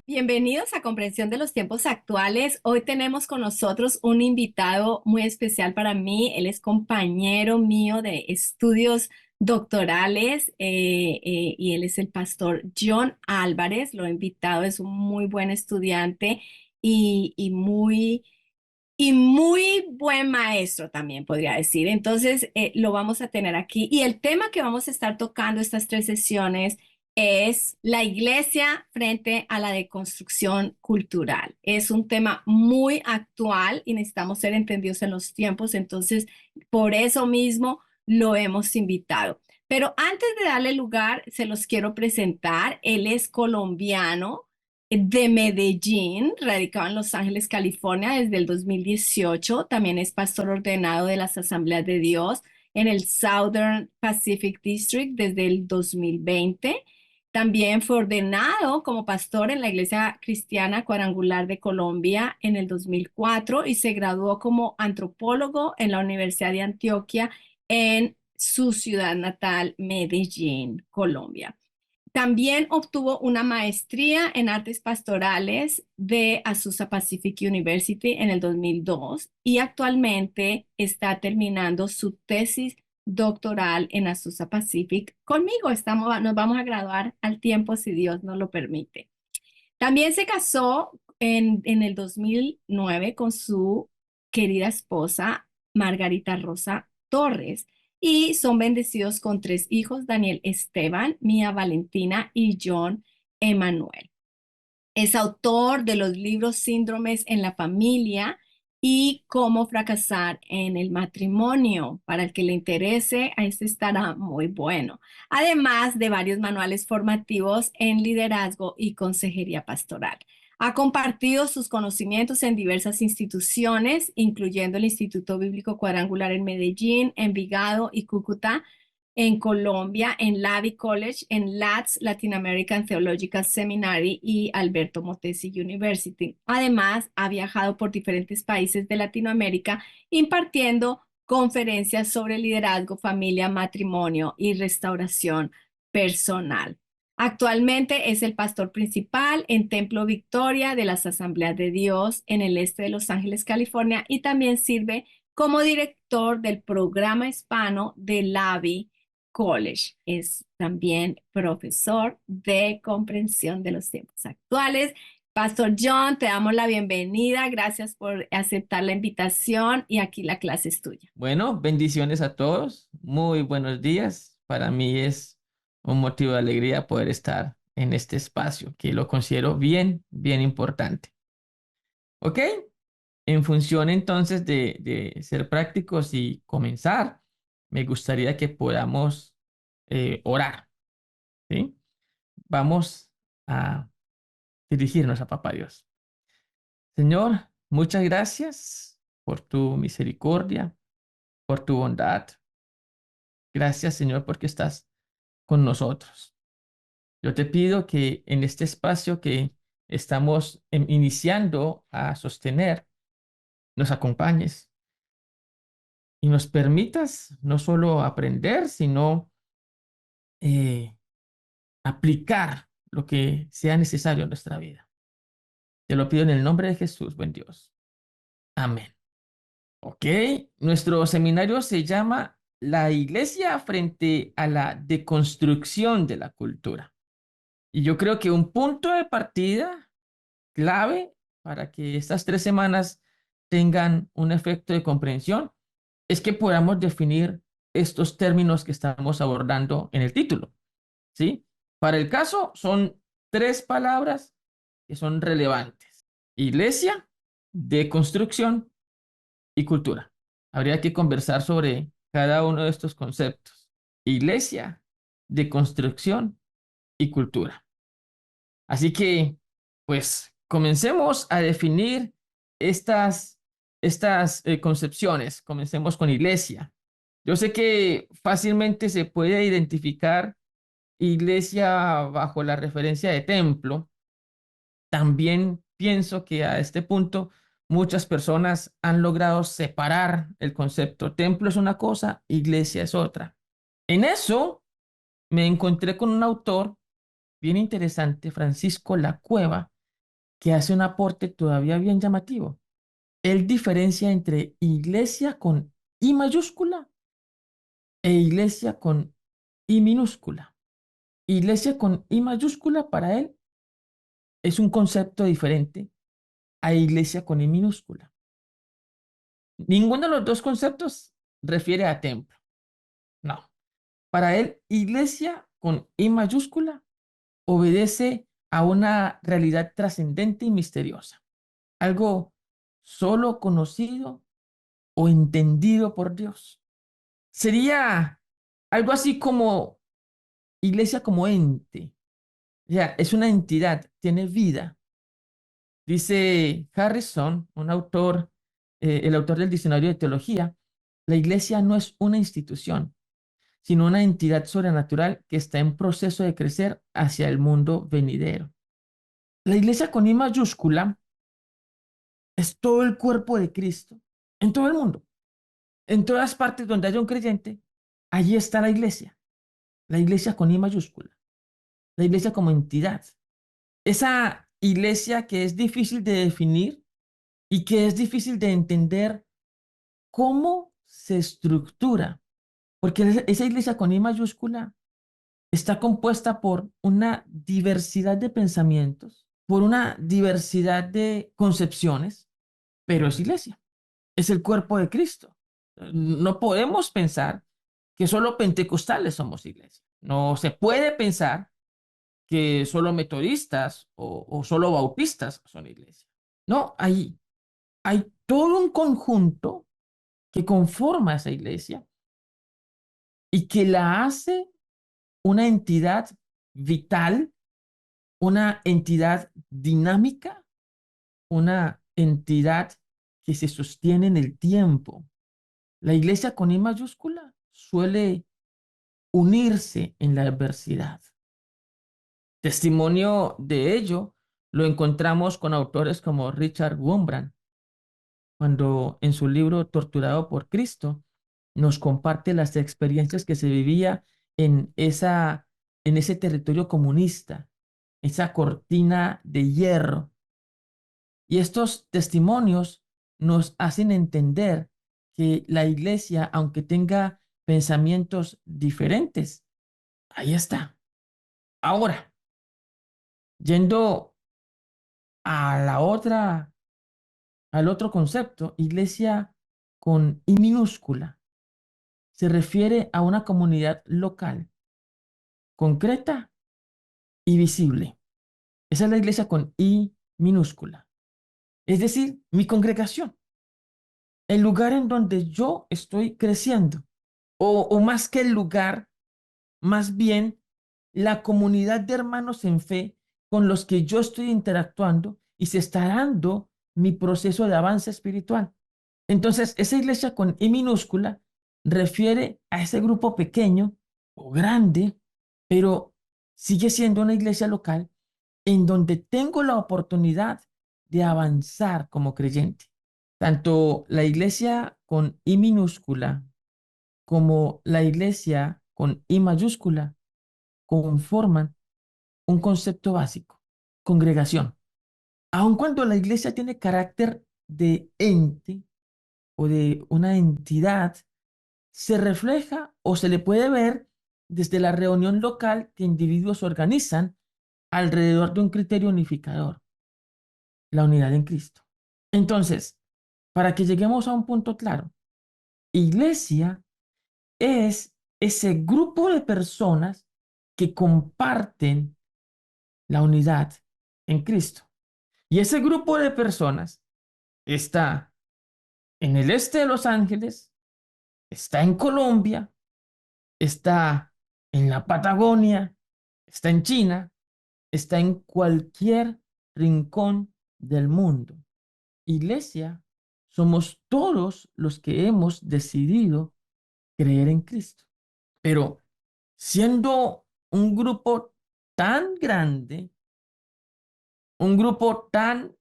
Bienvenidos a Comprensión de los Tiempos Actuales. Hoy tenemos con nosotros un invitado muy especial para mí. Él es compañero mío de estudios doctorales y él es el pastor John Álvarez. Lo he invitado, es un muy buen estudiante y muy buen maestro también, podría decir. Entonces, lo vamos a tener aquí. Y el tema que vamos a estar tocando estas 3 sesiones es la iglesia frente a la deconstrucción cultural. Es un tema muy actual y necesitamos ser entendidos en los tiempos. Entonces, por eso mismo lo hemos invitado. Pero antes de darle lugar, se los quiero presentar. Él es colombiano de Medellín, radicado en Los Ángeles, California, desde el 2018. También es pastor ordenado de las Asambleas de Dios en el Southern Pacific District desde el 2020. También fue ordenado como pastor en la Iglesia Cristiana Cuadrangular de Colombia en el 2004 y se graduó como antropólogo en la Universidad de Antioquia en su ciudad natal, Medellín, Colombia. También obtuvo una maestría en artes pastorales de Azusa Pacific University en el 2002 y actualmente está terminando su tesis doctoral en Azusa Pacific. Conmigo nos vamos a graduar al tiempo si Dios nos lo permite. También se casó en el 2009 con su querida esposa Margarita Rosa Torres y son bendecidos con 3 hijos: Daniel Esteban, Mía Valentina y John Emanuel. Es autor de los libros Síndromes en la Familia y Cómo fracasar en el matrimonio. Para el que le interese, a este estará muy bueno. Además de varios manuales formativos en liderazgo y consejería pastoral. Ha compartido sus conocimientos en diversas instituciones, incluyendo el Instituto Bíblico Cuadrangular en Medellín, Envigado y Cúcuta, en Colombia, en Lavi College, en LATS, Latin American Theological Seminary y Alberto Motesi University. Además, ha viajado por diferentes países de Latinoamérica impartiendo conferencias sobre liderazgo, familia, matrimonio y restauración personal. Actualmente es el pastor principal en Templo Victoria de las Asambleas de Dios en el este de Los Ángeles, California, y también sirve como director del programa hispano de LAVI College. Es también profesor de comprensión de los tiempos actuales. Pastor John, te damos la bienvenida. Gracias por aceptar la invitación y aquí la clase es tuya. Bueno, bendiciones a todos. Muy buenos días. Para mí es un motivo de alegría poder estar en este espacio, que lo considero bien, bien importante. ¿Ok? En función entonces de ser prácticos y comenzar, me gustaría que podamos orar. ¿Sí? Vamos a dirigirnos a Papá Dios. Señor, muchas gracias por tu misericordia, por tu bondad. Gracias, Señor, porque estás con nosotros. Yo te pido que en este espacio que estamos iniciando a sostener, nos acompañes y nos permitas no solo aprender, sino eh, aplicar lo que sea necesario en nuestra vida. Te lo pido en el nombre de Jesús, buen Dios. Amén. Ok, nuestro seminario se llama La Iglesia frente a la deconstrucción de la cultura. Y yo creo que un punto de partida clave para que estas 3 semanas tengan un efecto de comprensión es que podamos definir estos términos que estamos abordando en el título, ¿sí? Para el caso son 3 palabras que son relevantes: iglesia, deconstrucción y cultura. Habría que conversar sobre cada uno de estos conceptos: iglesia, deconstrucción y cultura. Así que, pues, comencemos a definir estas concepciones. Comencemos con iglesia. Yo sé que fácilmente se puede identificar iglesia bajo la referencia de templo. También pienso que a este punto muchas personas han logrado separar el concepto. Templo es una cosa, iglesia es otra. En eso me encontré con un autor bien interesante, Francisco Lacueva, que hace un aporte todavía bien llamativo. Él diferencia entre iglesia con I mayúscula e iglesia con I minúscula. Iglesia con I mayúscula para él es un concepto diferente a iglesia con I minúscula. Ninguno de los dos conceptos refiere a templo. No. Para él, iglesia con I mayúscula obedece a una realidad trascendente y misteriosa. Algo solo conocido o entendido por Dios. Sería algo así como iglesia como ente. O sea, es una entidad, tiene vida. Dice Harrison, un autor, el autor del diccionario de teología, la iglesia no es una institución, sino una entidad sobrenatural que está en proceso de crecer hacia el mundo venidero. La iglesia con I mayúscula es todo el cuerpo de Cristo en todo el mundo. En todas partes donde haya un creyente, allí está la iglesia con I mayúscula, la iglesia como entidad. Esa iglesia que es difícil de definir y que es difícil de entender cómo se estructura, porque esa iglesia con I mayúscula está compuesta por una diversidad de pensamientos, por una diversidad de concepciones, pero es iglesia, es el cuerpo de Cristo. No podemos pensar que solo pentecostales somos iglesia. No se puede pensar que solo metodistas o solo bautistas son iglesia. No, hay todo un conjunto que conforma esa iglesia y que la hace una entidad vital, una entidad dinámica, una entidad que se sostiene en el tiempo. La iglesia con I mayúscula suele unirse en la adversidad. Testimonio de ello lo encontramos con autores como Richard Wurmbrand, cuando en su libro Torturado por Cristo nos comparte las experiencias que se vivía en en ese territorio comunista, esa cortina de hierro. Y estos testimonios nos hacen entender que la iglesia, aunque tenga pensamientos diferentes, ahí está. Ahora, yendo a al otro concepto, iglesia con I minúscula, se refiere a una comunidad local, concreta y visible. Esa es la iglesia con I minúscula. Es decir, mi congregación, el lugar en donde yo estoy creciendo, o más que el lugar, más bien la comunidad de hermanos en fe con los que yo estoy interactuando y se está dando mi proceso de avance espiritual. Entonces, esa iglesia con I minúscula refiere a ese grupo pequeño o grande, pero sigue siendo una iglesia local en donde tengo la oportunidad de avanzar como creyente. Tanto la iglesia con I minúscula como la iglesia con I mayúscula conforman un concepto básico, congregación. Aun cuando la iglesia tiene carácter de ente o de una entidad, se refleja o se le puede ver desde la reunión local que individuos organizan alrededor de un criterio unificador, la unidad en Cristo. Entonces, para que lleguemos a un punto claro, iglesia es ese grupo de personas que comparten la unidad en Cristo. Y ese grupo de personas está en el este de Los Ángeles, está en Colombia, está en la Patagonia, está en China, está en cualquier rincón del mundo. Iglesia, somos todos los que hemos decidido creer en Cristo. Pero siendo un grupo tan grande, un grupo tan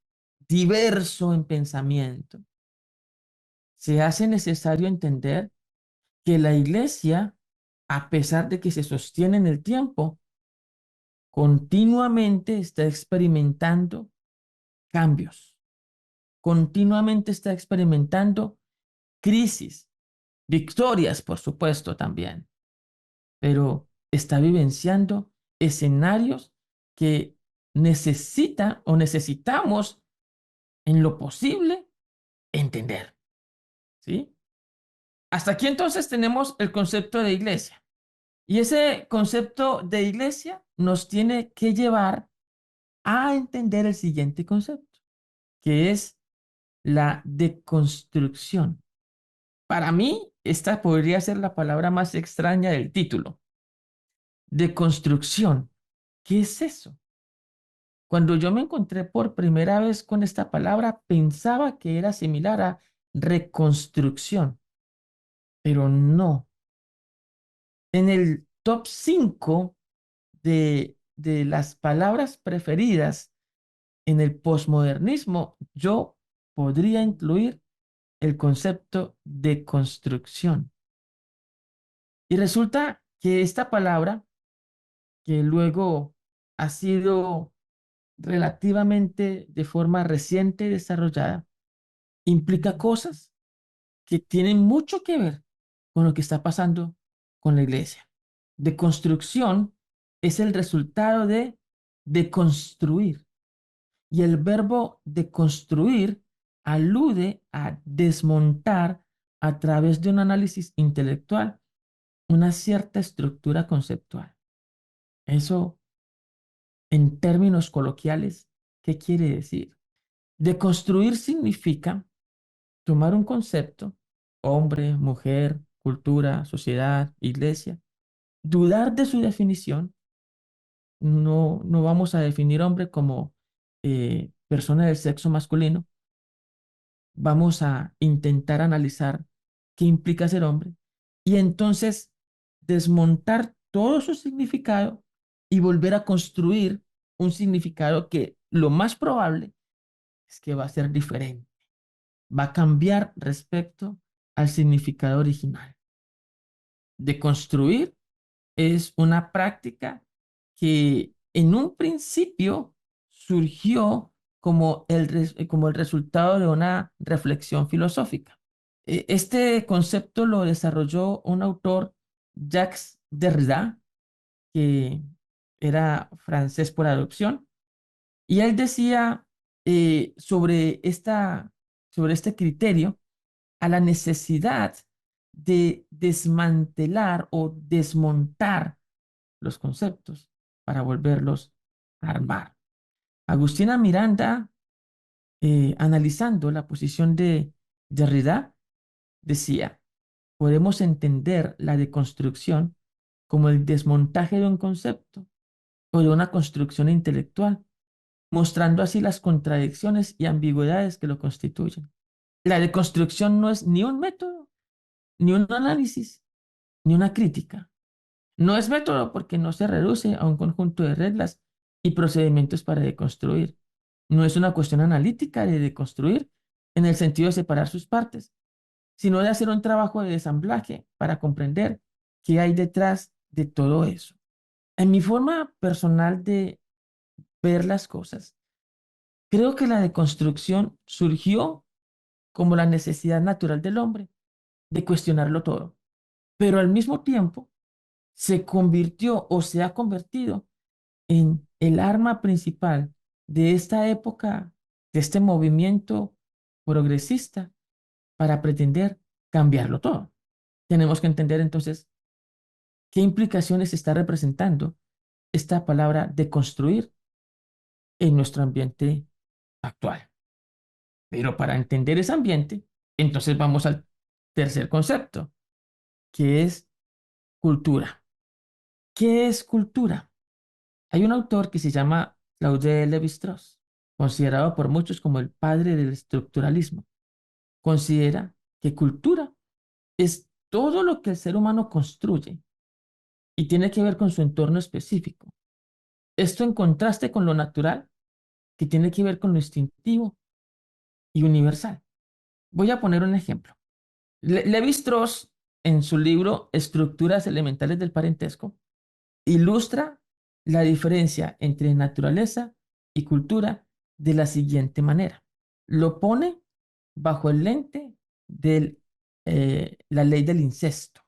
diverso en pensamiento, se hace necesario entender que la iglesia, a pesar de que se sostiene en el tiempo, continuamente está experimentando cambios, continuamente está experimentando crisis, victorias, por supuesto, también, pero está vivenciando escenarios que necesita o necesitamos en lo posible entender, ¿sí? Hasta aquí entonces tenemos el concepto de iglesia. Y ese concepto de iglesia nos tiene que llevar a entender el siguiente concepto, que es la deconstrucción. Para mí, esta podría ser la palabra más extraña del título. Deconstrucción. ¿Qué es eso? Cuando yo me encontré por primera vez con esta palabra, pensaba que era similar a reconstrucción, pero no. En el top 5 de las palabras preferidas en el posmodernismo, yo podría incluir el concepto de construcción. Y resulta que esta palabra, que luego ha sido relativamente de forma reciente desarrollada, implica cosas que tienen mucho que ver con lo que está pasando con la iglesia. De construcción es el resultado de construir. Y el verbo de construir alude a desmontar a través de un análisis intelectual una cierta estructura conceptual. Eso, en términos coloquiales, ¿qué quiere decir? Deconstruir significa tomar un concepto, hombre, mujer, cultura, sociedad, iglesia, dudar de su definición. No vamos a definir hombre como persona del sexo masculino. Vamos a intentar analizar qué implica ser hombre y entonces desmontar todo su significado y volver a construir un significado que lo más probable es que va a ser diferente, va a cambiar respecto al significado original. De construir es una práctica que en un principio surgió como el resultado de una reflexión filosófica. Este concepto lo desarrolló un autor, Jacques Derrida, que era francés por adopción, y él decía sobre este criterio a la necesidad de desmantelar o desmontar los conceptos para volverlos a armar. Agustina Miranda, analizando la posición de Derrida, decía, podemos entender la deconstrucción como el desmontaje de un concepto o de una construcción intelectual, mostrando así las contradicciones y ambigüedades que lo constituyen. La deconstrucción no es ni un método, ni un análisis, ni una crítica. No es método porque no se reduce a un conjunto de reglas y procedimientos para deconstruir. No es una cuestión analítica de deconstruir en el sentido de separar sus partes, sino de hacer un trabajo de ensamblaje para comprender qué hay detrás de todo eso. En mi forma personal de ver las cosas, creo que la deconstrucción surgió como la necesidad natural del hombre de cuestionarlo todo, pero al mismo tiempo se convirtió o se ha convertido en el arma principal de esta época, de este movimiento progresista para pretender cambiarlo todo. Tenemos que entender entonces qué implicaciones está representando esta palabra de construir en nuestro ambiente actual. Pero para entender ese ambiente, entonces vamos al tercer concepto, que es cultura. ¿Qué es cultura? Hay un autor que se llama Claude Lévi-Strauss, considerado por muchos como el padre del estructuralismo. Considera que cultura es todo lo que el ser humano construye y tiene que ver con su entorno específico. Esto en contraste con lo natural, que tiene que ver con lo instintivo y universal. Voy a poner un ejemplo. Levi-Strauss, en su libro Estructuras Elementales del Parentesco, ilustra la diferencia entre naturaleza y cultura de la siguiente manera. Lo pone bajo el lente de la ley del incesto.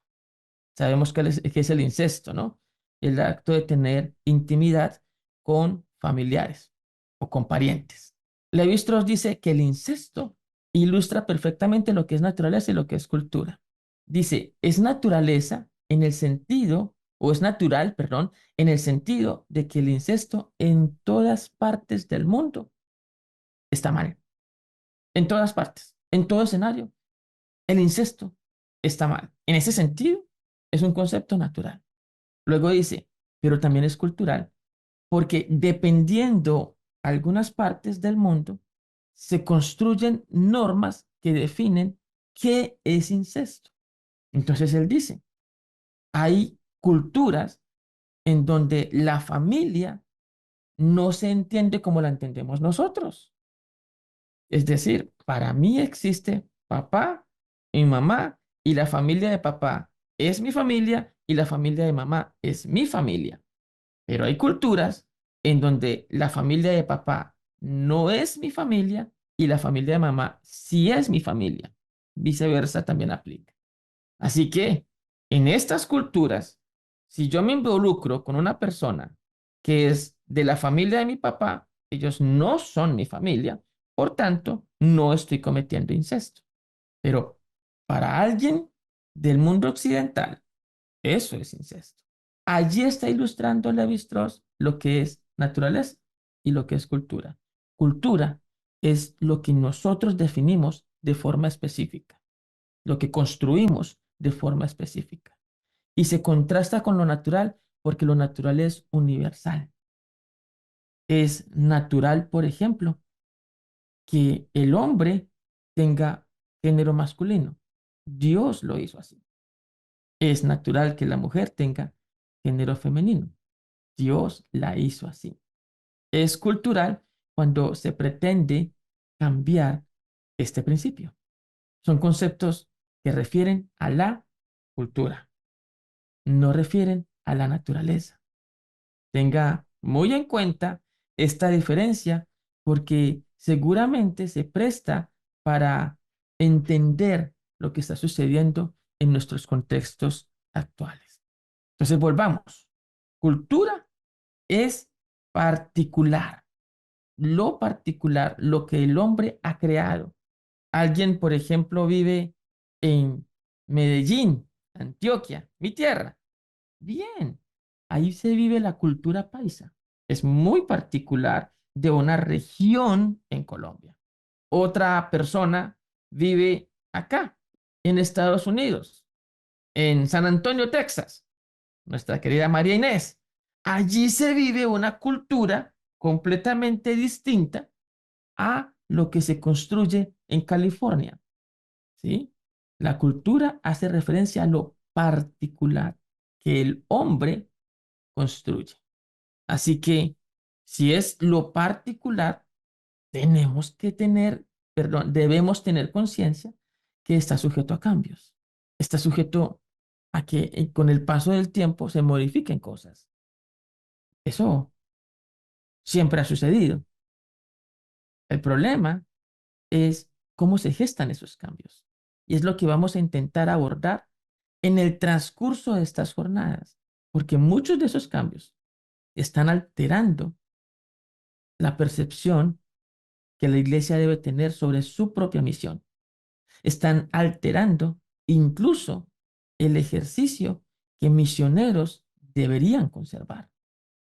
Sabemos qué es el incesto, ¿no? El acto de tener intimidad con familiares o con parientes. Levi-Strauss dice que el incesto ilustra perfectamente lo que es naturaleza y lo que es cultura. Dice, es naturaleza en el sentido, o es natural, perdón, en el sentido de que el incesto en todas partes del mundo está mal. En todas partes, en todo escenario, el incesto está mal. En ese sentido, es un concepto natural. Luego dice, pero también es cultural, porque dependiendo algunas partes del mundo, se construyen normas que definen qué es incesto. Entonces él dice, hay culturas en donde la familia no se entiende como la entendemos nosotros. Es decir, para mí existe papá y mamá y la familia de papá es mi familia y la familia de mamá es mi familia. Pero hay culturas en donde la familia de papá no es mi familia y la familia de mamá sí es mi familia. Viceversa también aplica. Así que en estas culturas, si yo me involucro con una persona que es de la familia de mi papá, ellos no son mi familia, por tanto, no estoy cometiendo incesto. Pero para alguien del mundo occidental, eso es incesto. Allí está ilustrando Levi-Strauss lo que es naturaleza y lo que es cultura. Cultura es lo que nosotros definimos de forma específica, lo que construimos de forma específica. Y se contrasta con lo natural porque lo natural es universal. Es natural, por ejemplo, que el hombre tenga género masculino. Dios lo hizo así. Es natural que la mujer tenga género femenino. Dios la hizo así. Es cultural cuando se pretende cambiar este principio. Son conceptos que refieren a la cultura, no refieren a la naturaleza. Tenga muy en cuenta esta diferencia porque seguramente se presta para entender lo que está sucediendo en nuestros contextos actuales. Entonces, volvamos. Cultura es particular, lo que el hombre ha creado. Alguien, por ejemplo, vive en Medellín, Antioquia, mi tierra. Bien, ahí se vive la cultura paisa. Es muy particular de una región en Colombia. Otra persona vive acá, en Estados Unidos, en San Antonio, Texas. Nuestra querida María Inés. Allí se vive una cultura completamente distinta a lo que se construye en California, ¿sí? La cultura hace referencia a lo particular que el hombre construye. Así que si es lo particular, tenemos que tener, perdón, debemos tener conciencia que está sujeto a cambios. Está sujeto a que con el paso del tiempo se modifiquen cosas. Eso siempre ha sucedido. El problema es cómo se gestan esos cambios. Y es lo que vamos a intentar abordar en el transcurso de estas jornadas, porque muchos de esos cambios están alterando la percepción que la iglesia debe tener sobre su propia misión. Están alterando incluso el ejercicio que misioneros deberían conservar.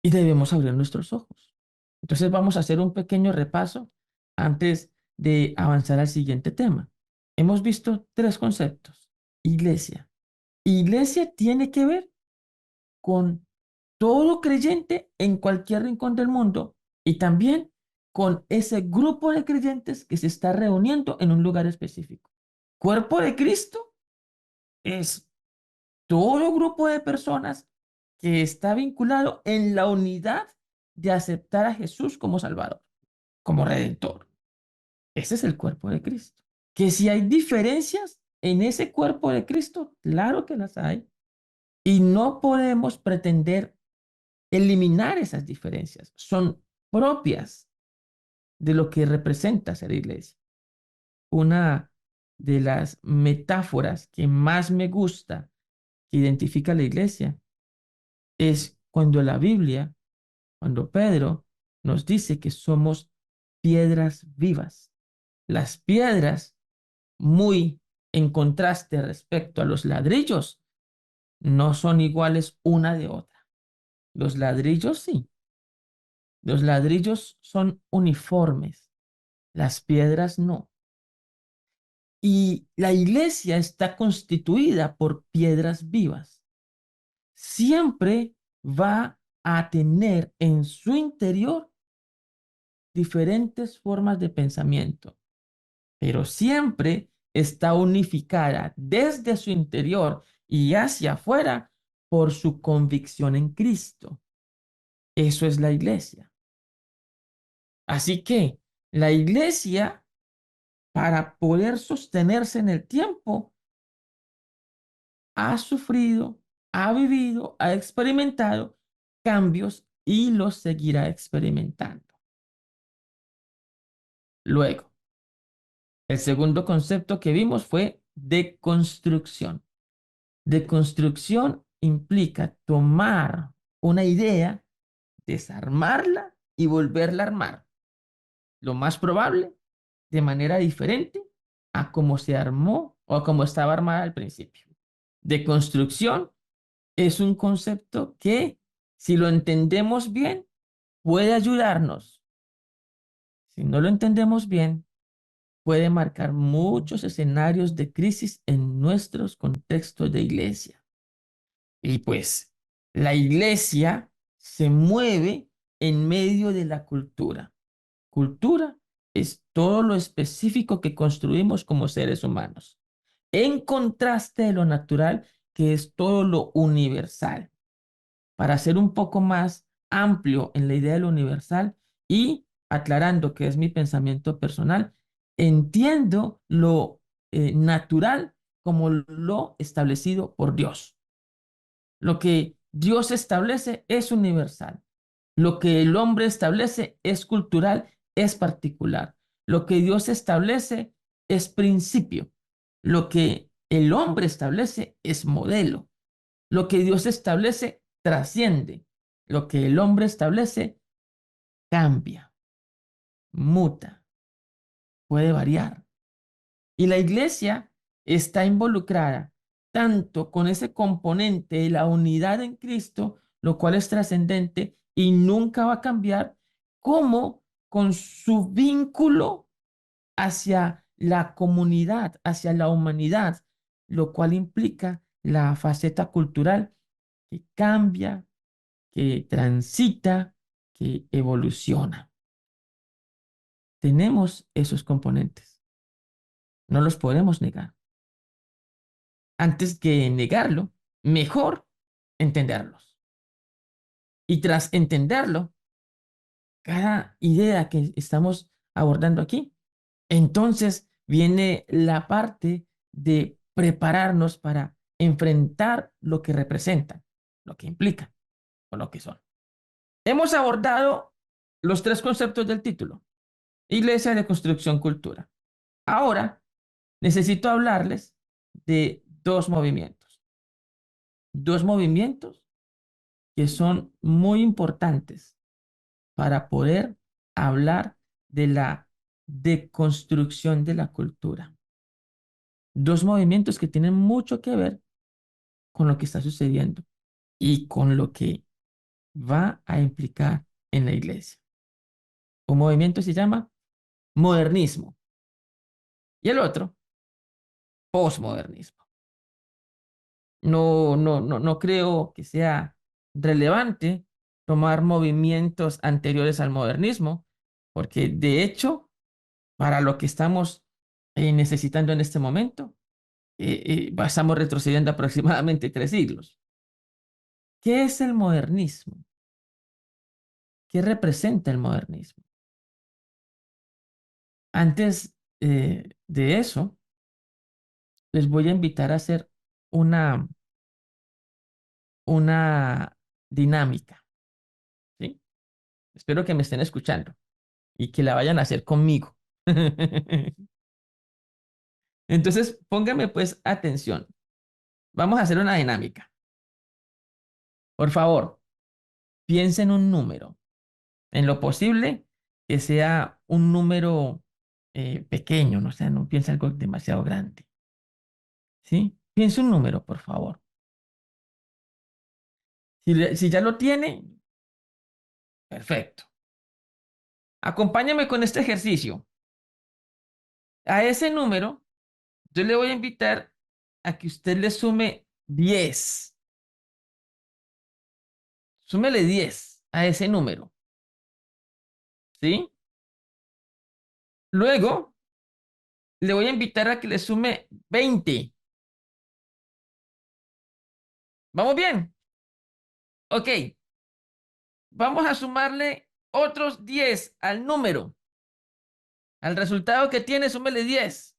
Y debemos abrir nuestros ojos. Entonces vamos a hacer un pequeño repaso antes de avanzar al siguiente tema. Hemos visto tres conceptos. Iglesia. Iglesia tiene que ver con todo creyente en cualquier rincón del mundo y también con ese grupo de creyentes que se está reuniendo en un lugar específico. Cuerpo de Cristo es todo grupo de personas que está vinculado en la unidad de aceptar a Jesús como Salvador, como Redentor. Ese es el cuerpo de Cristo. Que si hay diferencias en ese cuerpo de Cristo, claro que las hay. Y no podemos pretender eliminar esas diferencias. Son propias de lo que representa ser iglesia. Una de las metáforas que más me gusta que identifica a la iglesia es cuando la Biblia, cuando Pedro nos dice que somos piedras vivas. Las piedras, muy en contraste respecto a los ladrillos, no son iguales una de otra. Los ladrillos sí. Los ladrillos son uniformes, las piedras no. Y la iglesia está constituida por piedras vivas. Siempre va a tener en su interior diferentes formas de pensamiento, pero siempre está unificada desde su interior y hacia afuera por su convicción en Cristo. Eso es la iglesia. Así que la iglesia, para poder sostenerse en el tiempo, ha sufrido, ha vivido, ha experimentado cambios y los seguirá experimentando. Luego, el segundo concepto que vimos fue deconstrucción. Deconstrucción implica tomar una idea, desarmarla y volverla a armar. Lo más probable, de manera diferente a cómo se armó o a cómo estaba armada al principio. Deconstrucción es un concepto que, si lo entendemos bien, puede ayudarnos. Si no lo entendemos bien, puede marcar muchos escenarios de crisis en nuestros contextos de iglesia. Y pues la iglesia se mueve en medio de la cultura. Cultura es todo lo específico que construimos como seres humanos, en contraste de lo natural, que es todo lo universal. Para ser un poco más amplio en la idea de lo universal y aclarando que es mi pensamiento personal, entiendo lo natural como lo establecido por Dios. Lo que Dios establece es universal. Lo que el hombre establece es cultural, es particular. Lo que Dios establece es principio. Lo que el hombre establece es modelo. Lo que Dios establece trasciende. Lo que el hombre establece cambia, muta, puede variar. Y la iglesia está involucrada tanto con ese componente de la unidad en Cristo, lo cual es trascendente y nunca va a cambiar, como con su vínculo hacia la comunidad, hacia la humanidad, lo cual implica la faceta cultural que cambia, que transita, que evoluciona. Tenemos esos componentes, no los podemos negar. Antes que negarlo, mejor entenderlos. Y tras entenderlo, cada idea que estamos abordando aquí, entonces viene la parte de prepararnos para enfrentar lo que representan, lo que implican o lo que son. Hemos abordado los tres conceptos del título: Iglesia de Construcción Cultura. Ahora necesito hablarles de dos movimientos que son muy importantes para poder hablar de la deconstrucción de la cultura. Dos movimientos que tienen mucho que ver con lo que está sucediendo y con lo que va a implicar en la iglesia. Un movimiento se llama modernismo y el otro, posmodernismo. No creo que sea relevante tomar movimientos anteriores al modernismo, porque de hecho, para lo que estamos necesitando en este momento, estamos retrocediendo aproximadamente 3 siglos. ¿Qué es el modernismo? ¿Qué representa el modernismo? Antes de eso, les voy a invitar a hacer una, una dinámica, ¿sí? Espero que me estén escuchando y que la vayan a hacer conmigo. Entonces, pónganme pues atención. Vamos a hacer una dinámica. Por favor, piensen un número. En lo posible, que sea un número pequeño, no sé, no piense algo demasiado grande. ¿Sí? Piense un número, por favor. Si ya lo tiene, perfecto. Acompáñame con este ejercicio. A ese número, yo le voy a invitar a que usted le sume 10. Súmele 10 a ese número. ¿Sí? Luego, le voy a invitar a que le sume 20. ¿Vamos bien? Ok. Vamos a sumarle otros 10 al número. Al resultado que tiene, súmele 10.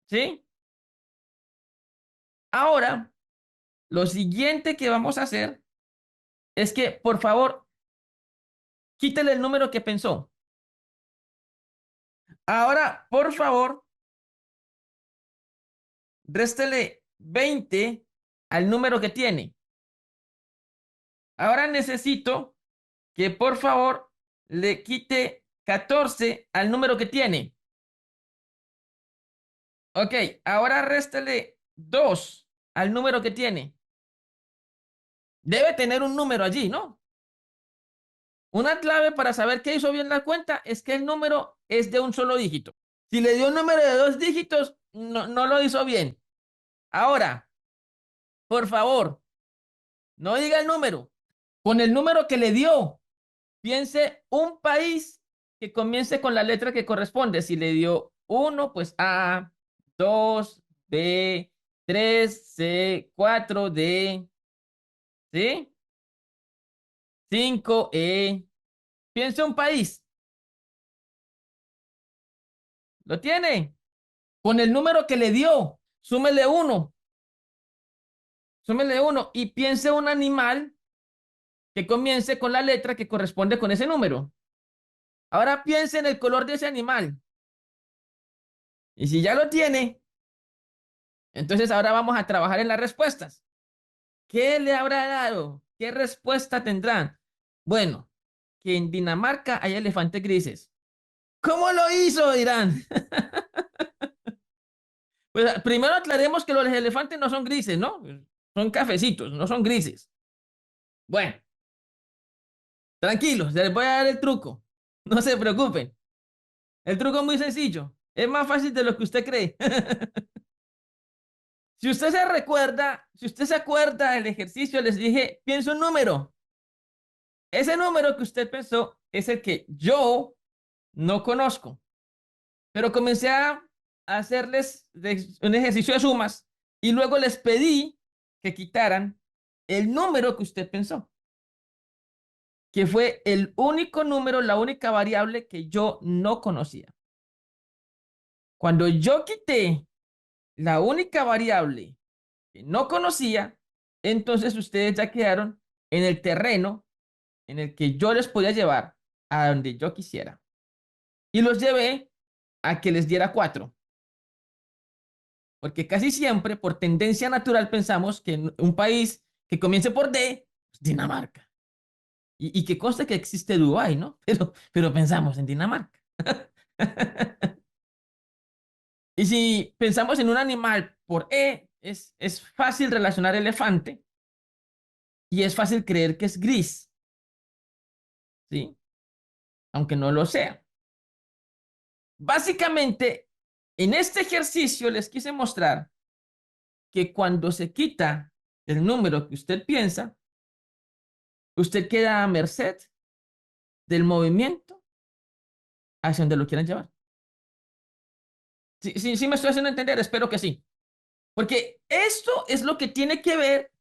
¿Sí? Ahora, lo siguiente que vamos a hacer es que, por favor, quítele el número que pensó. Ahora, por favor, réstele 20 al número que tiene. Ahora necesito que, por favor, le quite 14 al número que tiene. Ok, ahora réstele 2 al número que tiene. Debe tener un número allí, ¿no? Una clave para saber que hizo bien la cuenta es que el número es de un solo dígito. Si le dio un número de 2 dígitos, no lo hizo bien. Ahora, por favor, no diga el número. Con el número que le dio, piense un país que comience con la letra que corresponde. Si le dio uno, pues A, 2, B, 3, C, 4, D, ¿sí? 5, E. Piense un país. ¿Lo tiene? Con el número que le dio, súmele uno. Súmele uno y piense un animal que comience con la letra que corresponde con ese número. Ahora piense en el color de ese animal. Y si ya lo tiene, entonces ahora vamos a trabajar en las respuestas. ¿Qué le habrá dado? ¿Qué respuesta tendrán? Bueno, que en Dinamarca hay elefantes grises. ¿Cómo lo hizo? Dirán. Pues primero aclaremos que los elefantes no son grises, ¿no? Son cafecitos, no son grises. Bueno, tranquilos, les voy a dar el truco. No se preocupen. El truco es muy sencillo. Es más fácil de lo que usted cree. Si usted se acuerda del ejercicio, les dije, piensa un número. Ese número que usted pensó es el que yo no conozco. Pero comencé a hacerles un ejercicio de sumas y luego les pedí que quitaran el número que usted pensó, que fue el único número, la única variable que yo no conocía. Cuando yo quité la única variable que no conocía, entonces ustedes ya quedaron en el terreno en el que yo les podía llevar a donde yo quisiera. Y los llevé a que les diera 4, porque casi siempre, por tendencia natural, pensamos que en un país que comience por D es Dinamarca. Y que conste que existe Dubái, ¿no? Pero pensamos en Dinamarca. Y si pensamos en un animal por E, es fácil relacionar elefante y es fácil creer que es gris, ¿sí? Aunque no lo sea. Básicamente, en este ejercicio les quise mostrar que cuando se quita el número que usted piensa, usted queda a merced del movimiento hacia donde lo quieran llevar. Sí, sí, sí me estoy haciendo entender, espero que sí. Porque esto es lo que tiene que ver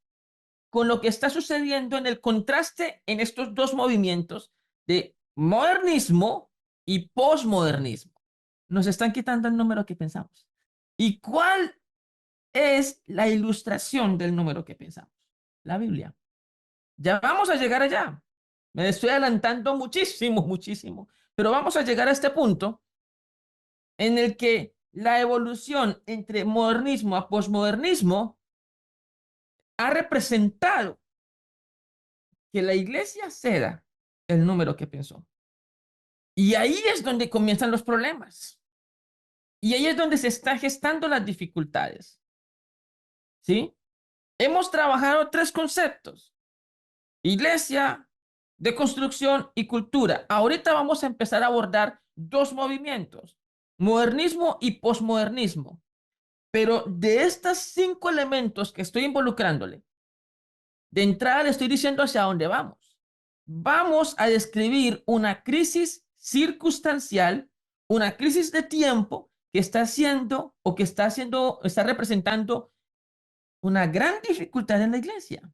con lo que está sucediendo en el contraste en estos dos movimientos de modernismo y posmodernismo. Nos están quitando el número que pensamos. ¿Y cuál es la ilustración del número que pensamos? La Biblia. Ya vamos a llegar allá. Me estoy adelantando muchísimo, muchísimo. Pero vamos a llegar a este punto en el que la evolución entre modernismo a posmodernismo ha representado que la iglesia ceda el número que pensó. Y ahí es donde comienzan los problemas. Y ahí es donde se están gestando las dificultades. ¿Sí? Hemos trabajado tres conceptos: iglesia, deconstrucción y cultura. Ahorita vamos a empezar a abordar dos movimientos: modernismo y posmodernismo. Pero de estos cinco elementos que estoy involucrándole, de entrada le estoy diciendo hacia dónde vamos. Vamos a describir una crisis circunstancial, una crisis de tiempo que está haciendo o que está representando una gran dificultad en la iglesia,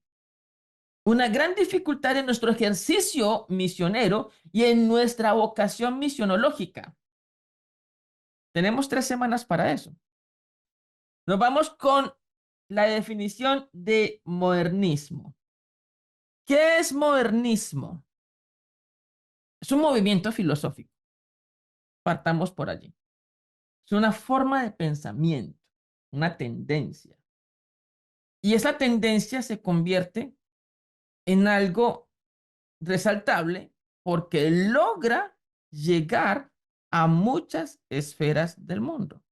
una gran dificultad en nuestro ejercicio misionero y en nuestra vocación misionológica. Tenemos 3 semanas para eso. Nos vamos con la definición de modernismo. ¿Qué es modernismo? Es un movimiento filosófico. Partamos por allí. Es una forma de pensamiento, una tendencia. Y esa tendencia se convierte en algo resaltable porque logra llegar a muchas esferas del mundo.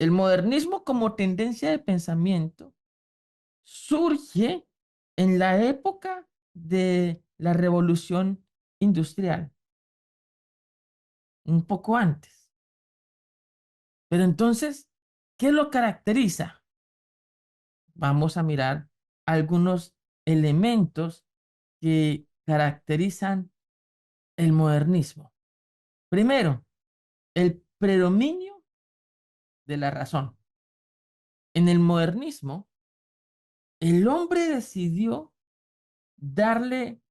El modernismo como tendencia de pensamiento surge en la época de la revolución industrial, un poco antes. Pero entonces, ¿qué lo caracteriza? Vamos a mirar algunos elementos que caracterizan el modernismo. Primero, el predominio de la razón. En el modernismo, el hombre decidió darle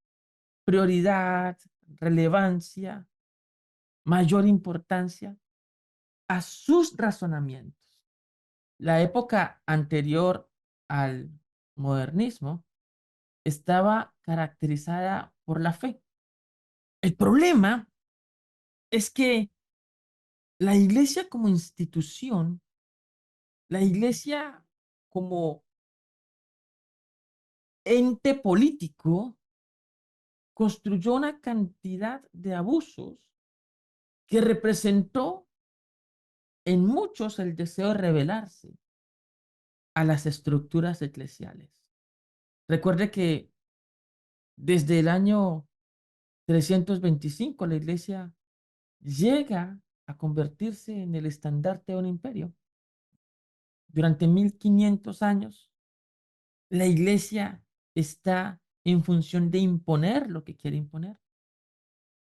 prioridad, relevancia, mayor importancia a sus razonamientos. La época anterior al modernismo estaba caracterizada por la fe. El problema es que la iglesia como institución, la iglesia como ente político, construyó una cantidad de abusos que representó en muchos el deseo de rebelarse a las estructuras eclesiales. Recuerde que desde el año 325 la iglesia llega a convertirse en el estandarte de un imperio. Durante 1500 años, la iglesia está en función de imponer lo que quiere imponer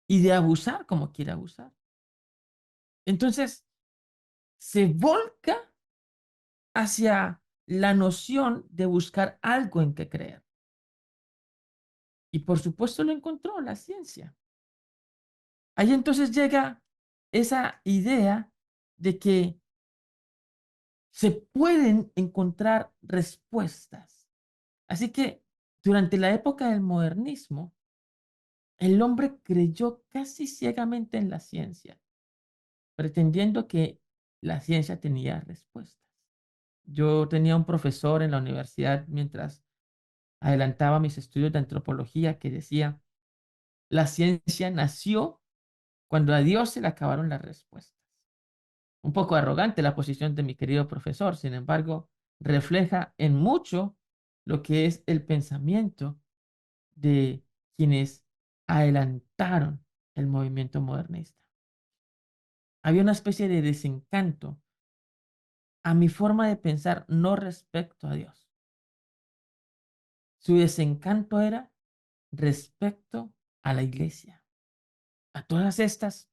y de abusar como quiere abusar. Entonces, se volca hacia la noción de buscar algo en que creer. Y por supuesto lo encontró la ciencia. Ahí entonces llega esa idea de que se pueden encontrar respuestas. Así que durante la época del modernismo, el hombre creyó casi ciegamente en la ciencia, pretendiendo que la ciencia tenía respuestas. Yo tenía un profesor en la universidad mientras adelantaba mis estudios de antropología que decía: la ciencia nació cuando a Dios se le acabaron las respuestas. Un poco arrogante la posición de mi querido profesor, sin embargo, refleja en mucho lo que es el pensamiento de quienes adelantaron el movimiento modernista. Había una especie de desencanto a mi forma de pensar no respecto a Dios. Su desencanto era respecto a la iglesia. A todas estas,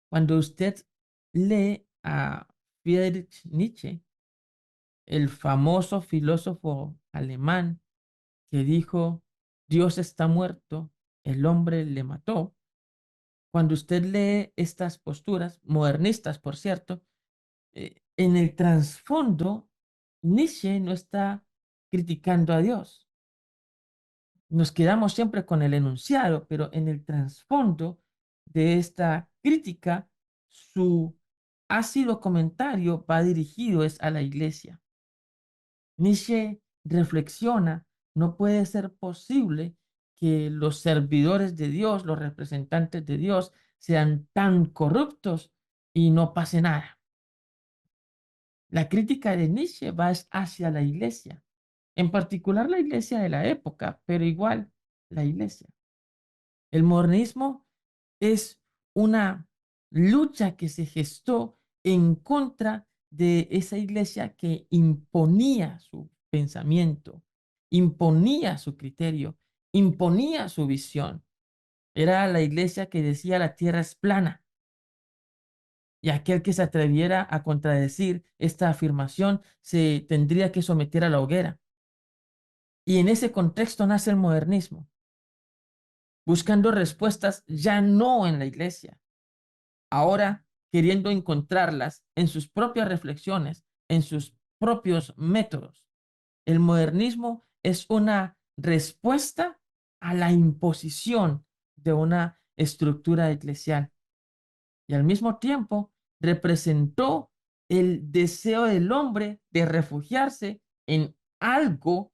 cuando usted lee a Friedrich Nietzsche, el famoso filósofo alemán que dijo: Dios está muerto, el hombre le mató, cuando usted lee estas posturas, modernistas, por cierto, en el trasfondo, Nietzsche no está criticando a Dios. Nos quedamos siempre con el enunciado, pero en el trasfondo de esta crítica, su ácido comentario va dirigido es a la iglesia. Nietzsche reflexiona, no puede ser posible que los servidores de Dios, los representantes de Dios, sean tan corruptos y no pase nada. La crítica de Nietzsche va hacia la iglesia, en particular la iglesia de la época, pero igual la iglesia. El modernismo es una lucha que se gestó en contra de esa iglesia que imponía su pensamiento, imponía su criterio, imponía su visión. Era la iglesia que decía la tierra es plana. Y aquel que se atreviera a contradecir esta afirmación se tendría que someter a la hoguera. Y en ese contexto nace el modernismo, buscando respuestas ya no en la iglesia, ahora queriendo encontrarlas en sus propias reflexiones, en sus propios métodos. El modernismo es una respuesta a la imposición de una estructura eclesial y al mismo tiempo representó el deseo del hombre de refugiarse en algo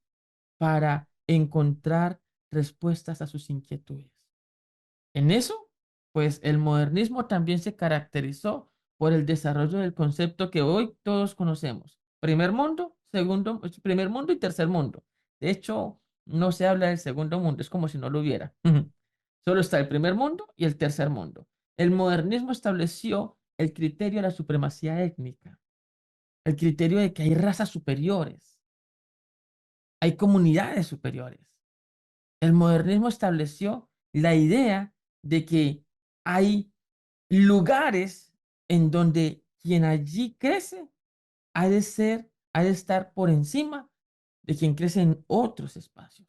para encontrar respuestas a sus inquietudes. En eso, pues el modernismo también se caracterizó por el desarrollo del concepto que hoy todos conocemos. Primer mundo, segundo, primer mundo y tercer mundo. De hecho, no se habla del segundo mundo, es como si no lo hubiera. Solo está el primer mundo y el tercer mundo. El modernismo estableció el criterio de la supremacía étnica, el criterio de que hay razas superiores, hay comunidades superiores. El modernismo estableció la idea de que hay lugares en donde quien allí crece ha de estar por encima de quien crece en otros espacios.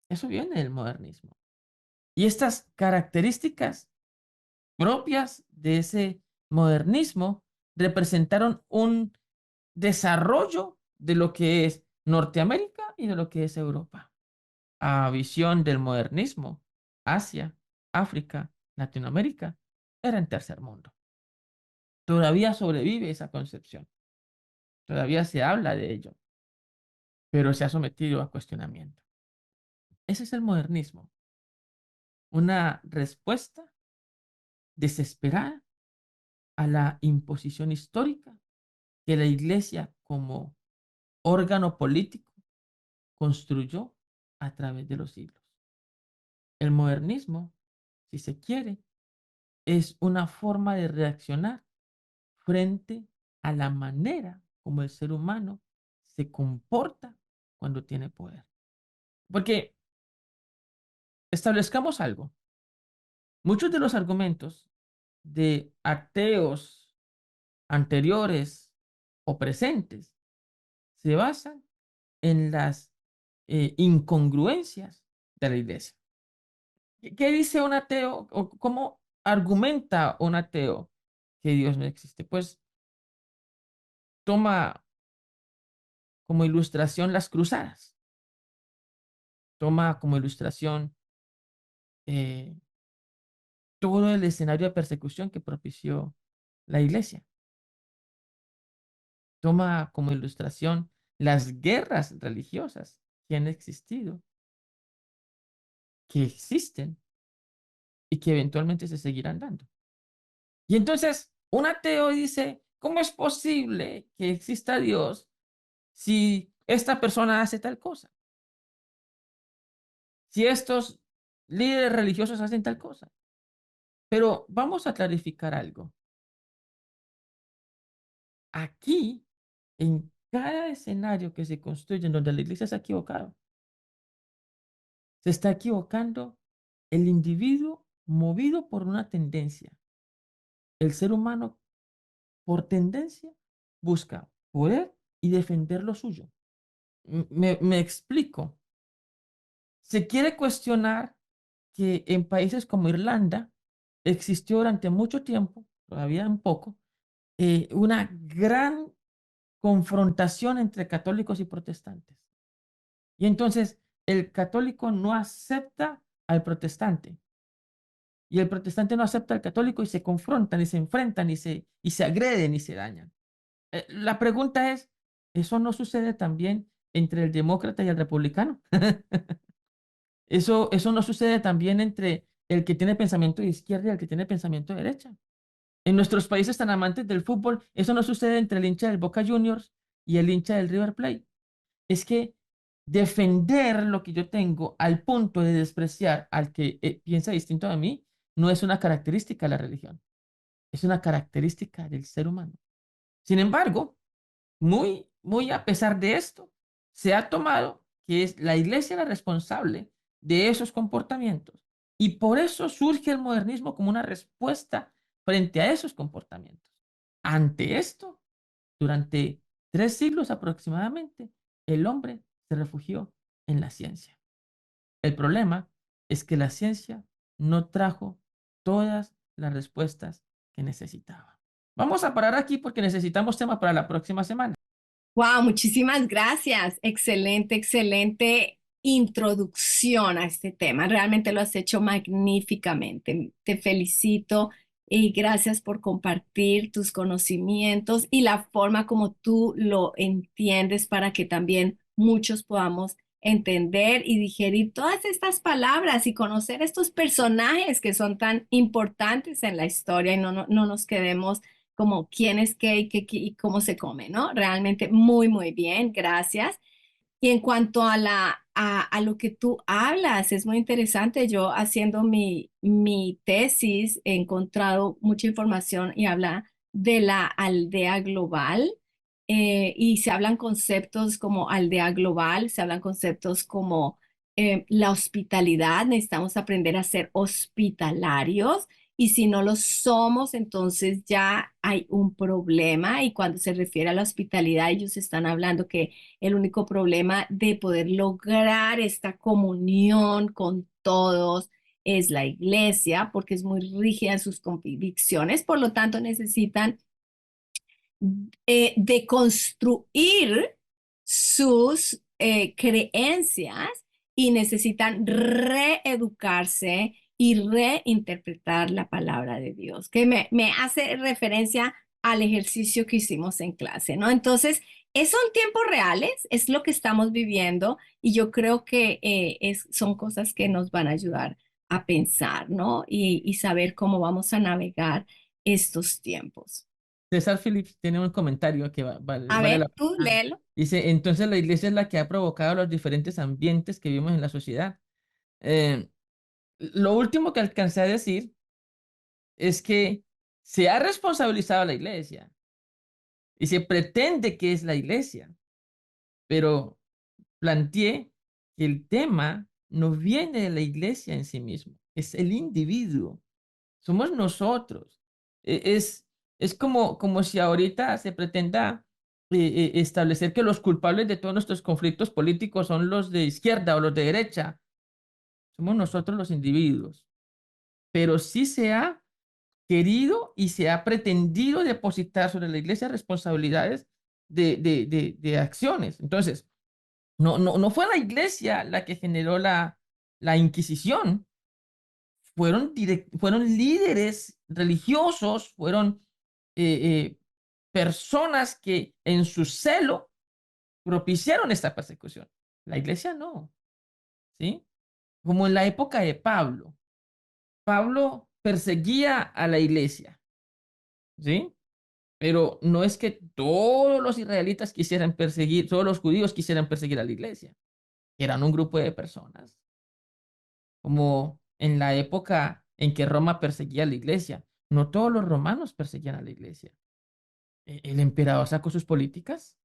Eso viene del modernismo. Y estas características propias de ese modernismo representaron un desarrollo de lo que es Norteamérica y de lo que es Europa. A visión del modernismo, Asia, África, Latinoamérica eran tercer mundo. Todavía sobrevive esa concepción, todavía se habla de ello, pero se ha sometido a cuestionamiento. Ese es el modernismo, una respuesta desesperada a la imposición histórica que la Iglesia como órgano político construyó a través de los siglos. El modernismo, si se quiere, es una forma de reaccionar frente a la manera como el ser humano se comporta cuando tiene poder. Porque establezcamos algo. Muchos de los argumentos de ateos anteriores o presentes se basan en las incongruencias de la iglesia. ¿Qué dice un ateo o cómo argumenta un ateo que Dios no existe? Pues toma como ilustración las cruzadas, toma como ilustración eh, todo el escenario de persecución que propició la iglesia, toma como ilustración las guerras religiosas que han existido, que existen y que eventualmente se seguirán dando. Y entonces un ateo dice, ¿cómo es posible que exista Dios si esta persona hace tal cosa? Si estos líderes religiosos hacen tal cosa. Pero vamos a clarificar algo. Aquí, en cada escenario que se construye en donde la iglesia se ha equivocado, se está equivocando el individuo movido por una tendencia. El ser humano, por tendencia, busca poder y defender lo suyo. Me explico. Se quiere cuestionar que en países como Irlanda existió durante mucho tiempo, todavía un poco, una gran confrontación entre católicos y protestantes. Y entonces el católico no acepta al protestante y el protestante no acepta al católico y se confrontan y se enfrentan y se agreden y se dañan. La pregunta es, ¿eso no sucede también entre el demócrata y el republicano? Eso no sucede también entre el que tiene pensamiento de izquierda y el que tiene pensamiento de derecha. En nuestros países tan amantes del fútbol, eso no sucede entre el hincha del Boca Juniors y el hincha del River Plate. Es que defender lo que yo tengo al punto de despreciar al que piensa distinto a mí no es una característica de la religión, es una característica del ser humano. Sin embargo, muy a pesar de esto, se ha tomado que es la iglesia la responsable de esos comportamientos. Y por eso surge el modernismo como una respuesta frente a esos comportamientos. Ante esto, durante 3 siglos aproximadamente, el hombre se refugió en la ciencia. El problema es que la ciencia no trajo todas las respuestas que necesitaba. Vamos a parar aquí porque necesitamos tema para la próxima semana. Wow, muchísimas gracias. Excelente, excelente introducción a este tema. Realmente lo has hecho magníficamente. Te felicito y gracias por compartir tus conocimientos y la forma como tú lo entiendes para que también muchos podamos entender y digerir todas estas palabras y conocer estos personajes que son tan importantes en la historia y no nos quedemos como quién es qué y cómo se come, ¿no? Realmente muy, muy bien, gracias. Y en cuanto a a lo que tú hablas, es muy interesante. Yo haciendo mi tesis he encontrado mucha información y habla de la aldea global. Y se hablan conceptos como aldea global, se hablan conceptos como la hospitalidad. Necesitamos aprender a ser hospitalarios. Y si no lo somos, entonces ya hay un problema. Y cuando se refiere a la hospitalidad, ellos están hablando que el único problema de poder lograr esta comunión con todos es la iglesia, porque es muy rígida en sus convicciones, por lo tanto necesitan deconstruir sus creencias y necesitan reeducarse y reinterpretar la palabra de Dios, que me hace referencia al ejercicio que hicimos en clase, ¿no? Entonces, son tiempos reales, es lo que estamos viviendo y yo creo que son cosas que nos van a ayudar a pensar, ¿no? Y saber cómo vamos a navegar estos tiempos. César Phillips tiene un comentario que A vale la ver, tú pena. léelo. Dice, entonces la iglesia es la que ha provocado los diferentes ambientes que vivimos en la sociedad. Eh, lo último que alcancé a decir es que se ha responsabilizado a la iglesia y se pretende que es la iglesia, pero planteé que el tema no viene de la iglesia en sí mismo, es el individuo, somos nosotros. Es como si ahorita se pretenda establecer que los culpables de todos nuestros conflictos políticos son los de izquierda o los de derecha. Somos nosotros los individuos. Pero sí se ha querido y se ha pretendido depositar sobre la iglesia responsabilidades de acciones. Entonces, no fue la iglesia la que generó la Inquisición, fueron líderes religiosos, fueron personas que en su celo propiciaron esta persecución. La iglesia no, ¿sí? Como en la época de Pablo. Pablo perseguía a la iglesia, ¿sí? Pero no es que todos los israelitas quisieran perseguir, todos los judíos quisieran perseguir a la iglesia. Eran un grupo de personas, como en la época en que Roma perseguía a la iglesia. No todos los romanos perseguían a la iglesia. El emperador sacó sus políticas.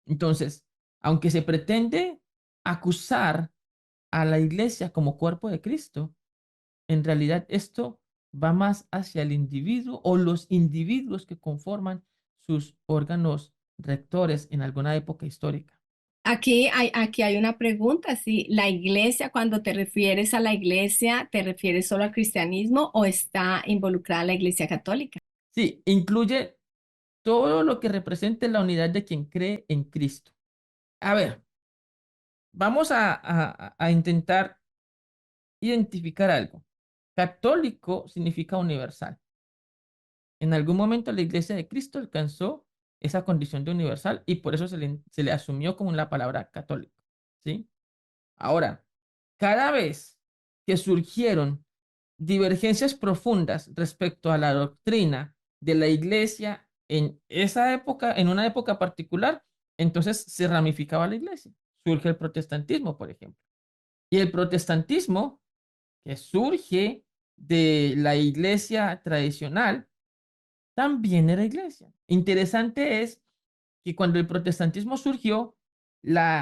Entonces, aunque se pretende acusar a la iglesia como cuerpo de Cristo, en realidad esto va más hacia el individuo o los individuos que conforman sus órganos rectores en alguna época histórica. Aquí hay una pregunta, si la iglesia, cuando te refieres a la iglesia, ¿te refieres solo al cristianismo o está involucrada la iglesia católica? Sí, incluye todo lo que represente la unidad de quien cree en Cristo. A ver, vamos a intentar identificar algo. Católico significa universal. En algún momento la iglesia de Cristo alcanzó esa condición de universal y por eso se le asumió como la palabra católico, ¿sí? Ahora, cada vez que surgieron divergencias profundas respecto a la doctrina de la iglesia en esa época, en una época particular, entonces se ramificaba la iglesia. Surge el protestantismo, por ejemplo. Y el protestantismo, que surge de la iglesia tradicional, también era iglesia. Interesante es que cuando el protestantismo surgió, los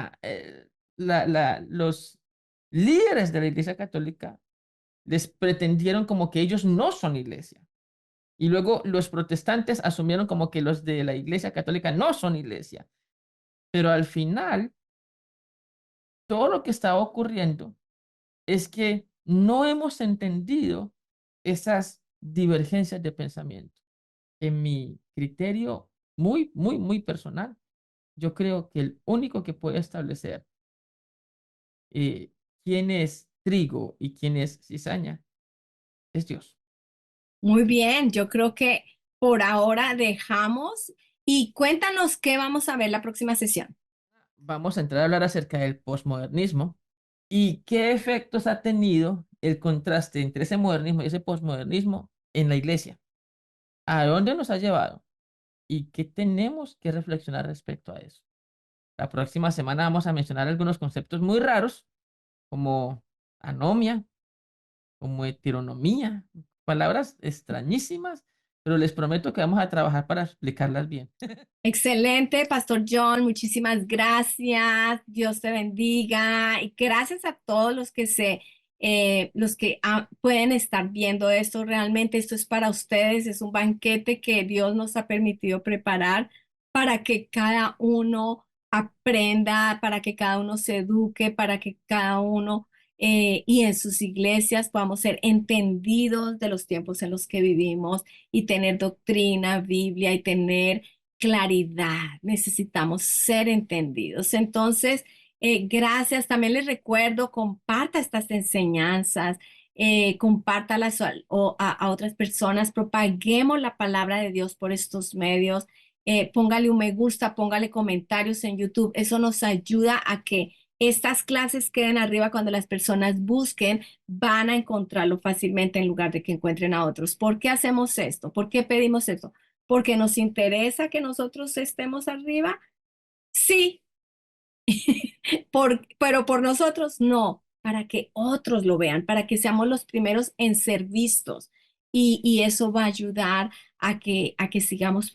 líderes de la iglesia católica les pretendieron como que ellos no son iglesia. Y luego los protestantes asumieron como que los de la iglesia católica no son iglesia. Pero al final, todo lo que estaba ocurriendo es que no hemos entendido esas divergencias de pensamiento. En mi criterio muy, muy, muy personal, yo creo que el único que puede establecer eh, quién es trigo y quién es cizaña es Dios. Muy bien, yo creo que por ahora dejamos y cuéntanos qué vamos a ver la próxima sesión. Vamos a entrar a hablar acerca del posmodernismo y qué efectos ha tenido el contraste entre ese modernismo y ese posmodernismo en la iglesia. ¿A dónde nos ha llevado? ¿Y qué tenemos que reflexionar respecto a eso? La próxima semana vamos a mencionar algunos conceptos muy raros como anomia, como heteronomía, palabras extrañísimas, pero les prometo que vamos a trabajar para explicarlas bien. Excelente, Pastor John, muchísimas gracias. Dios te bendiga y gracias a todos los que pueden estar viendo esto. Realmente esto es para ustedes, es un banquete que Dios nos ha permitido preparar para que cada uno aprenda, para que cada uno se eduque, para que cada uno y en sus iglesias podamos ser entendidos de los tiempos en los que vivimos y tener doctrina, Biblia y tener claridad, necesitamos ser entendidos. Entonces, gracias. También les recuerdo, comparta estas enseñanzas, compártalas a otras personas, propaguemos la palabra de Dios por estos medios. Póngale un me gusta, póngale comentarios en YouTube. Eso nos ayuda a que estas clases queden arriba cuando las personas busquen, van a encontrarlo fácilmente en lugar de que encuentren a otros. ¿Por qué hacemos esto? ¿Por qué pedimos esto? ¿Porque nos interesa que nosotros estemos arriba? Sí, pero por nosotros no, para que otros lo vean, para que seamos los primeros en ser vistos. Y eso va a ayudar a que sigamos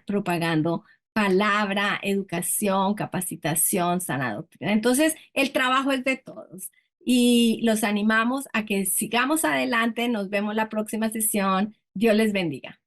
propagando palabra, educación, capacitación, sana doctrina. Entonces, el trabajo es de todos y los animamos a que sigamos adelante. Nos vemos la próxima sesión. Dios les bendiga.